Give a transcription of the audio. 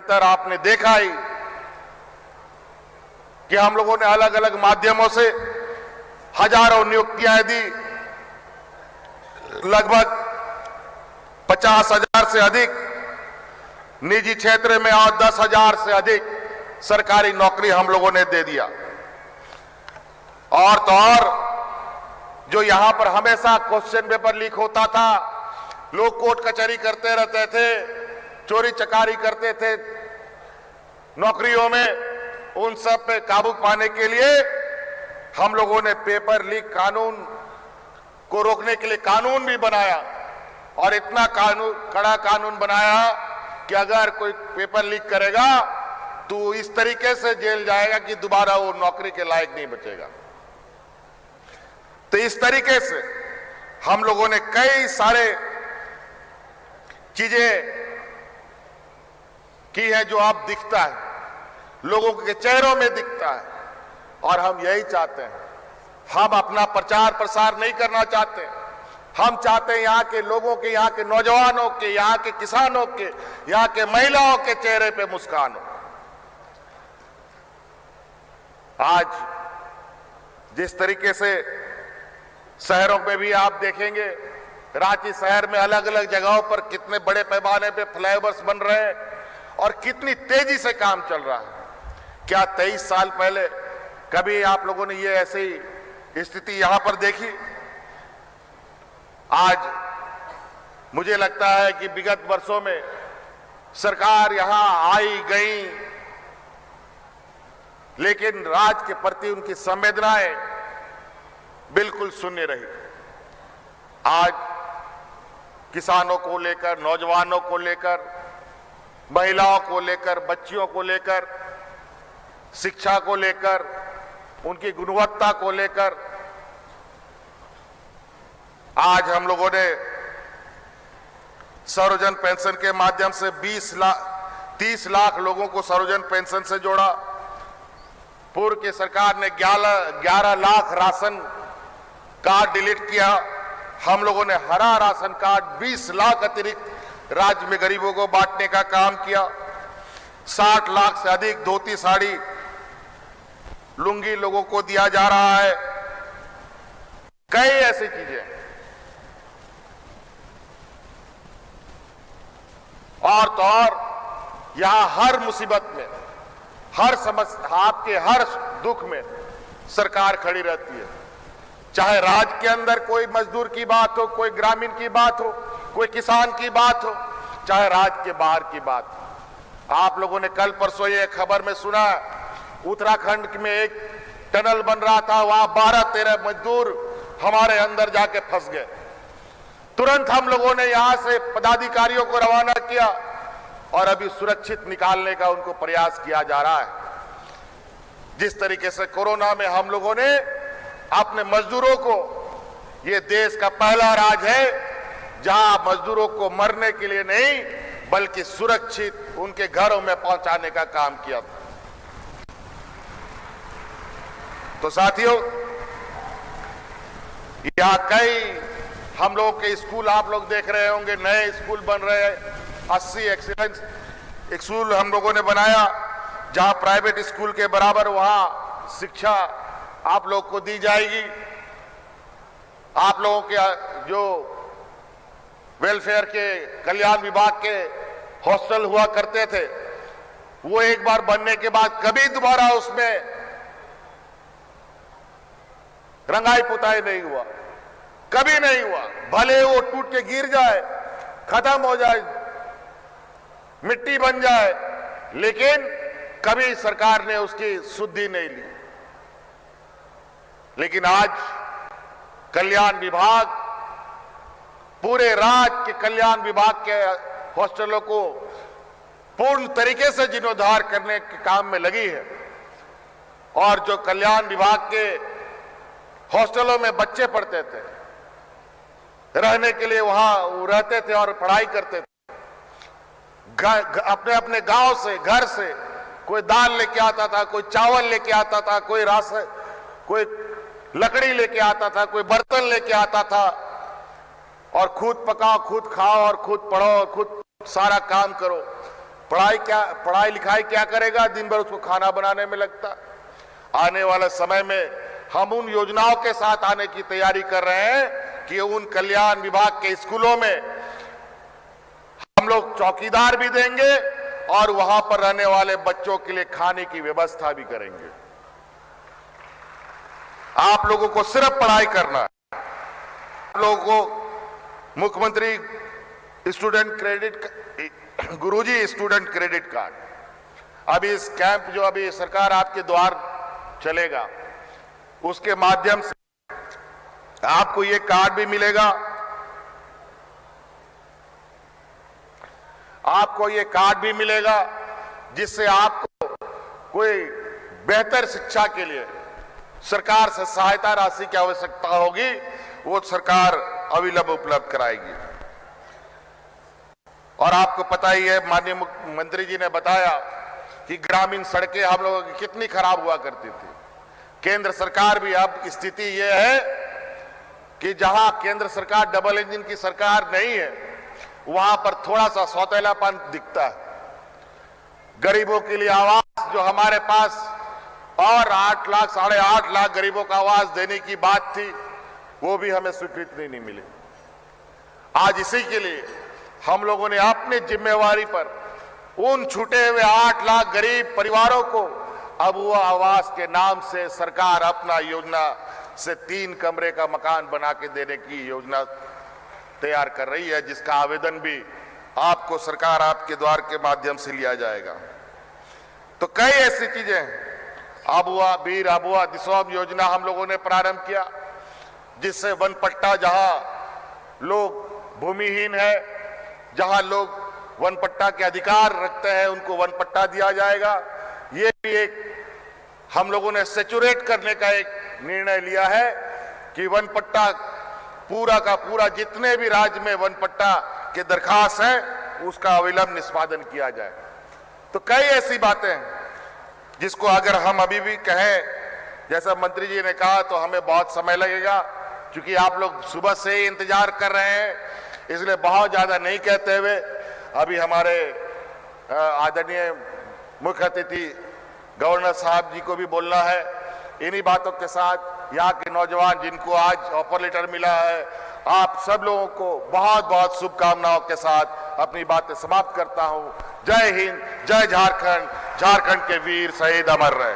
भीतर आपने देखा ही कि हम लोगों ने अलग अलग माध्यमों से हजारों नियुक्तियां दी, लगभग 50,000 से अधिक निजी क्षेत्र में और 10,000 से अधिक सरकारी नौकरी हम लोगों ने दे दिया। और तो और जो यहां पर हमेशा क्वेश्चन पेपर लीक होता था, लोग कोर्ट कचहरी करते रहते थे, चोरी चकारी करते थे नौकरियों में, उन सब पे काबू पाने के लिए हम लोगों ने पेपर लीक कानून को रोकने के लिए कानून भी बनाया। और इतना कड़ा कानून बनाया कि अगर कोई पेपर लीक करेगा तो इस तरीके से जेल जाएगा कि दोबारा वो नौकरी के लायक नहीं बचेगा। तो इस तरीके से हम लोगों ने कई सारे चीजें की है जो अब दिखता है, लोगों के चेहरों में दिखता है। और हम यही चाहते हैं, हम अपना प्रचार प्रसार नहीं करना चाहते, हम चाहते हैं यहाँ के लोगों के, यहाँ के नौजवानों के, यहाँ के किसानों के, यहाँ के महिलाओं के चेहरे पे मुस्कान हो। आज जिस तरीके से शहरों में भी आप देखेंगे, रांची शहर में अलग अलग जगहों पर कितने बड़े पैमाने पे फ्लाईओवर्स बन रहे हैं और कितनी तेजी से काम चल रहा है। क्या 23 साल पहले कभी आप लोगों ने ये ऐसी स्थिति यहां पर देखी? आज मुझे लगता है कि विगत वर्षों में सरकार यहां आई गई, लेकिन राज्य के प्रति उनकी संवेदनाएं बिल्कुल शून्य रही। आज किसानों को लेकर, नौजवानों को लेकर, महिलाओं को लेकर, बच्चियों को लेकर, शिक्षा को लेकर, उनकी गुणवत्ता को लेकर आज हम लोगों ने सर्वजन पेंशन के माध्यम से 30 लाख लोगों को सर्वजन पेंशन से जोड़ा। पूर्व की सरकार ने 11 लाख राशन कार्ड डिलीट किया। हम लोगों ने हरा राशन कार्ड 20 लाख अतिरिक्त राज्य में गरीबों को बांटने का काम किया। 60 लाख से अधिक धोती, साड़ी, लुंगी लोगों को दिया जा रहा है। कई ऐसी चीजें, और तो और यहां हर मुसीबत में, हर समस्या, आपके हर दुख में सरकार खड़ी रहती है। चाहे राज्य के अंदर कोई मजदूर की बात हो, कोई ग्रामीण की बात हो, कोई किसान की बात हो, चाहे राज्य के बाहर की बात हो। आप लोगों ने कल परसों ये खबर में सुना, उत्तराखंड में एक टनल बन रहा था, वहां 12-13 मजदूर हमारे अंदर जाके फंस गए। तुरंत हम लोगों ने यहां से पदाधिकारियों को रवाना किया और अभी सुरक्षित निकालने का उनको प्रयास किया जा रहा है। जिस तरीके से कोरोना में हम लोगों ने अपने मजदूरों को, ये देश का पहला राज्य है जहां मजदूरों को मरने के लिए नहीं बल्कि सुरक्षित उनके घरों में पहुंचाने का काम किया था। तो साथियों, यहां कई हम लोगों के स्कूल आप लोग देख रहे होंगे, नए स्कूल बन रहे हैं। 80 एक्सीलेंस स्कूल हम लोगों ने बनाया, जहां प्राइवेट स्कूल के बराबर वहां शिक्षा आप लोग को दी जाएगी। आप लोगों के जो वेलफेयर के कल्याण विभाग के हॉस्टल हुआ करते थे, वो एक बार बनने के बाद कभी दोबारा उसमें रंगाई पुताई नहीं हुआ, कभी नहीं हुआ। भले वो टूट के गिर जाए, खत्म हो जाए, मिट्टी बन जाए, लेकिन कभी सरकार ने उसकी शुद्धि नहीं ली। लेकिन आज कल्याण विभाग पूरे राज्य के कल्याण विभाग के हॉस्टलों को पूर्ण तरीके से जीर्णोद्धार करने के काम में लगी है। और जो कल्याण विभाग के हॉस्टलों में बच्चे पढ़ते थे, रहने के लिए वहां रहते थे और पढ़ाई करते थे, अपने अपने गांव से, घर से कोई दाल लेके आता था, कोई चावल लेके आता था, कोई राशन, कोई लकड़ी लेके आता था, कोई बर्तन लेके आता था, और खुद पकाओ, खुद खाओ और खुद पढ़ो और खुद सारा काम करो। पढ़ाई लिखाई क्या करेगा, दिन भर उसको खाना बनाने में लगता। आने वाले समय में हम उन योजनाओं के साथ आने की तैयारी कर रहे हैं कि उन कल्याण विभाग के स्कूलों में हम लोग चौकीदार भी देंगे और वहां पर रहने वाले बच्चों के लिए खाने की व्यवस्था भी करेंगे। आप लोगों को सिर्फ पढ़ाई करना है। आप लोगों को मुख्यमंत्री स्टूडेंट क्रेडिट, गुरुजी स्टूडेंट क्रेडिट कार्ड, अभी इस कैंप जो अभी सरकार आपके द्वार चलेगा उसके माध्यम से आपको ये कार्ड भी मिलेगा। आपको ये कार्ड भी मिलेगा जिससे आपको कोई बेहतर शिक्षा के लिए सरकार से सहायता राशि की आवश्यकता होगी, वो सरकार अविलंब उपलब्ध कराएगी। और आपको पता ही है, माननीय मुख्यमंत्री जी ने बताया कि ग्रामीण सड़कें हम लोगों की कितनी खराब हुआ करती थी। केंद्र सरकार भी अब स्थिति यह है कि जहां केंद्र सरकार डबल इंजन की सरकार नहीं है, वहां पर थोड़ा सा सौतेलापन दिखता है। गरीबों के लिए आवास जो हमारे पास और 8 लाख 8.5 लाख गरीबों को आवास देने की बात थी, वो भी हमें स्वीकृति नहीं मिली। आज इसी के लिए हम लोगों ने अपनी जिम्मेवारी पर उन छूटे हुए 8 लाख गरीब परिवारों को अब वो आवास के नाम से सरकार अपना योजना से 3 कमरे का मकान बना के देने की योजना तैयार कर रही है, जिसका आवेदन भी आपको सरकार आपके द्वार के माध्यम से लिया जाएगा। तो कई ऐसी चीजें हैं। आबुआ बीर आबुआ दिसौम योजना हम लोगों ने प्रारंभ किया, जिससे वन पट्टा, जहां लोग भूमिहीन है, जहां लोग वन पट्टा के अधिकार रखते हैं, उनको वन पट्टा दिया जाएगा। ये भी एक हम लोगों ने सेचुरेट करने का एक निर्णय लिया है कि वन पट्टा पूरा का पूरा जितने भी राज्य में वन पट्टा के दरखास्त हैं उसका अविलंब निष्पादन किया जाए। तो कई ऐसी बातें हैं जिसको अगर हम अभी भी कहें, जैसा मंत्री जी ने कहा, तो हमें बहुत समय लगेगा, क्योंकि आप लोग सुबह से ही इंतजार कर रहे हैं, इसलिए बहुत ज्यादा नहीं कहते हुए अभी हमारे आदरणीय मुख्य अतिथि गवर्नर साहब जी को भी बोलना है। इन्हीं बातों के साथ यहाँ के नौजवान जिनको आज ऑफर लेटर मिला है, आप सब लोगों को बहुत बहुत शुभकामनाओं के साथ अपनी बातें समाप्त करता हूँ। जय हिंद, जय झारखंड, झारखंड के वीर शहीद अमर रहे।